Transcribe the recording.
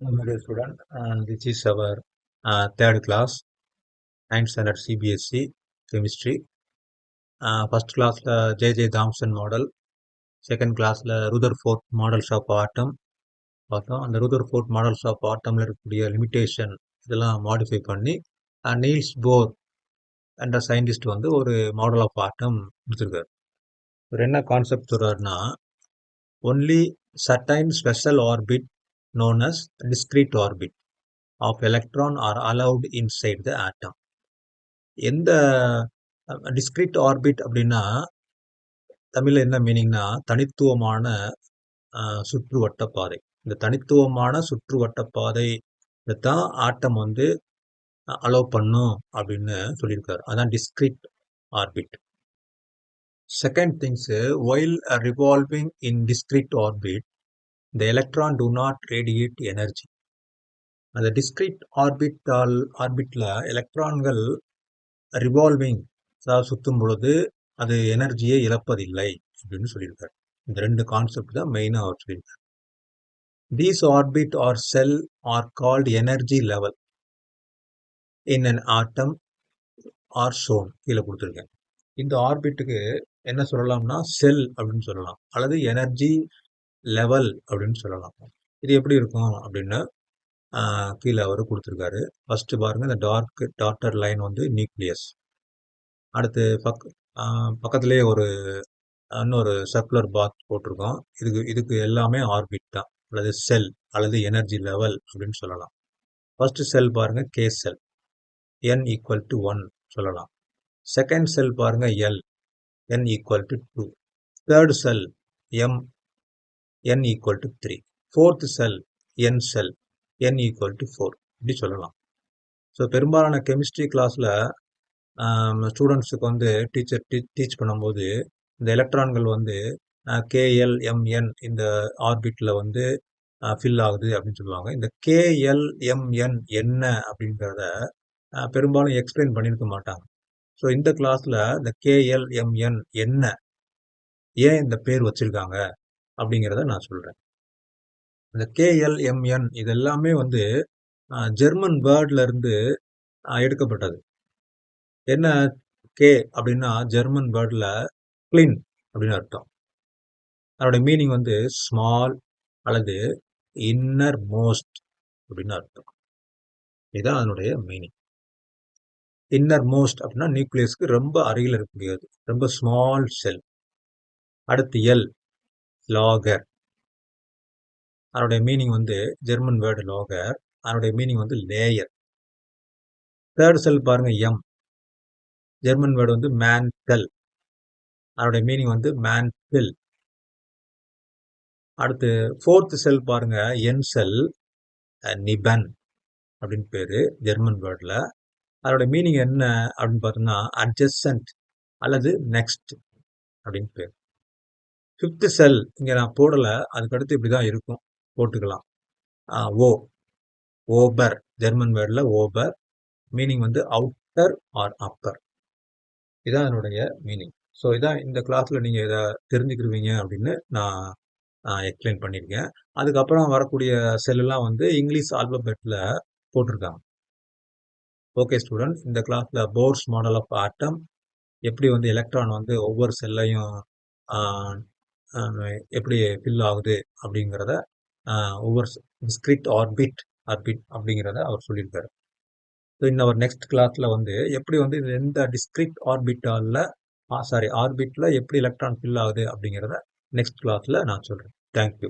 Dear student, and this is our third class, 9th standard CBSE chemistry. First class J.J. Thomson model, second class Rutherford models of atom. பார்த்தோம் அந்த Rutherford models of atomல இருக்கக்கூடிய limitation இதெல்லாம் modify பண்ணி Niels Bohr என்ற scientist வந்து ஒரு model of ஆட்டம் கொடுத்துருக்காரு. இவர் என்ன கான்செப்ட் சொல்றாருன்னா, only certain special orbit known as discrete orbit of electron are allowed inside the atom. எந்த டிஸ்கிரீட் ஆர்பிட் அப்படின்னா தமிழ்ல என்ன மீனிங்னா தனித்துவமான சுற்றுவட்ட பாதை. இந்த தனித்துவமான சுற்றுவட்ட பாதை தான் ஆட்டம் வந்து அலோவ் பண்ணும் அப்படின்னு சொல்லியிருக்காரு. அதான் discrete orbit. Second things, while revolving in discrete orbit the electron do not radiate energy. அந்த டிஸ்கிரீட் ஆர்பிட்ல எலக்ட்ரான்கள் ரிவால்விங் அதாவது சுத்தும் பொழுது அது எனர்ஜியை இழப்பதில்லை அப்படின்னு சொல்லியிருக்காரு. இந்த ரெண்டு கான்செப்ட் தான் மெயினா அவர் சொல்லியிருக்காரு. These orbit are shell are called energy level in an atom are shown கீழே கொடுத்துருக்கேன். இந்த ஆர்பிட்டுக்கு என்ன சொல்லலாம்னா செல் அப்படின்னு சொல்லலாம், அல்லது எனர்ஜி லெவல் அப்படின்னு சொல்லலாம். இது எப்படி இருக்கும் அப்படின்னு கீழே அவர் கொடுத்துருக்காரு. ஃபர்ஸ்ட் பாருங்க, இந்த டாட்டர் லைன் வந்து நியூக்ளியஸ். அடுத்து பக்கத்திலேயே இன்னொரு சர்க்குலர் பாத் போட்டிருக்கோம். இதுக்கு எல்லாமே ஆர்பிட் தான், அல்லது செல் அல்லது எனர்ஜி லெவல் அப்படின்னு சொல்லலாம். ஃபர்ஸ்ட் செல் பாருங்க, K sell, n equal to 1 சொல்லலாம். செகண்ட் செல் பாருங்க, L, n equal to 2. Third sell M, n equal to 3. Fourth sell N sell, n equal to 4 இப்படி சொல்லலாம். ஸோ பெரும்பாலான கெமிஸ்ட்ரி கிளாஸில் ஸ்டூடெண்ட்ஸுக்கு வந்து டீச்சர் டீச் பண்ணும்போது இந்த எலக்ட்ரான்கள் வந்து KLMN இந்த ஆர்பிட்டில் வந்து ஃபில் ஆகுது அப்படின்னு சொல்லுவாங்க. இந்த KLMN என்ன அப்படிங்கிறத பெரும்பாலும் எக்ஸ்பிளைன் பண்ணியிருக்க மாட்டாங்க. ஸோ இந்த கிளாஸில் இந்த KLMN என்ன, ஏன் இந்த பேர் வச்சிருக்காங்க அப்படிங்கிறத நான் சொல்கிறேன். இந்த KLMN இது எல்லாமே வந்து ஜெர்மன் வேர்ட்ல இருந்து எடுக்கப்பட்டது. என்ன கே அப்படின்னா ஜெர்மன் வேர்ட்ல கிளின் அப்படின்னு அர்த்தம். அதோட மீனிங் வந்து ஸ்மால் அல்லது இன்னர் மோஸ்ட் அப்படின்னு அர்த்தம். இதுதான் அதனுடைய மீனிங். இன்னர் மோஸ்ட் அப்படின்னா நியூக்ளியஸ்க்கு ரொம்ப அருகில் இருக்கக்கூடியது, ரொம்ப ஸ்மால் செல். அடுத்து எல், லாகர். அதனுடைய மீனிங் வந்து ஜெர்மன் வேர்டு லாகர், அதனுடைய மீனிங் வந்து லேயர். தேர்ட் செல் பாருங்க, எம், ஜெர்மன் வேர்டு வந்து மேன்டல், அதனுடைய மீனிங் வந்து மேன்டில். அடுத்து ஃபோர்த் செல் பாருங்க, என் செல், நிபன் அப்படின்னு பேரு ஜெர்மன் வேர்ட்ல. அதோட மீனிங் என்ன அப்படின்னு பார்த்தோம்னா அட்ஜசன்ட் அல்லது நெக்ஸ்ட் அப்படின்னு பேர். ஃபிஃப்த் செல் இங்க நான் போடல, அதுக்கடுத்து இப்படிதான் இருக்கும், போட்டுக்கலாம். ஓ, ஓபர், ஜெர்மன் வேர்ட்ல ஓபர், மீனிங் வந்து அவுட்டர் ஆர் அப்பர். இதான் என்னுடைய மீனிங். ஸோ இதான் இந்த கிளாஸ்ல நீங்க இதை தெரிஞ்சுக்கிருவீங்க அப்படின்னு நான் எக்ஸ்பிளைன் பண்ணியிருக்கேன். அதுக்கப்புறம் வரக்கூடிய செல்லாம் வந்து இங்கிலீஷ் ஆல்பபெட்ல போட்டிருக்காங்க. ஓகே ஸ்டூடெண்ட், இந்த கிளாஸ்ல போர்ஸ் மாடல் ஆஃப் ஆட்டம், எப்படி வந்து எலக்ட்ரான் வந்து ஒவ்வொரு செல்லையும் எப்படி ஃபில் ஆகுது அப்படிங்கிறத, ஒவ்வொரு டிஸ்கிரீட் ஆர்பிட் அப்படிங்கிறத அவர் சொல்லியிருக்காரு. ஸோ இந்த ஒரு நெக்ஸ்ட் கிளாஸ்ல வந்து எப்படி வந்து எந்த டிஸ்கிரீட் ஆர்பிட்ல எப்படி எலக்ட்ரான் ஃபில் ஆகுது அப்படிங்கிறத நெக்ஸ்ட் கிளாஸ்ல நான் சொல்றேன். தேங்க்யூ.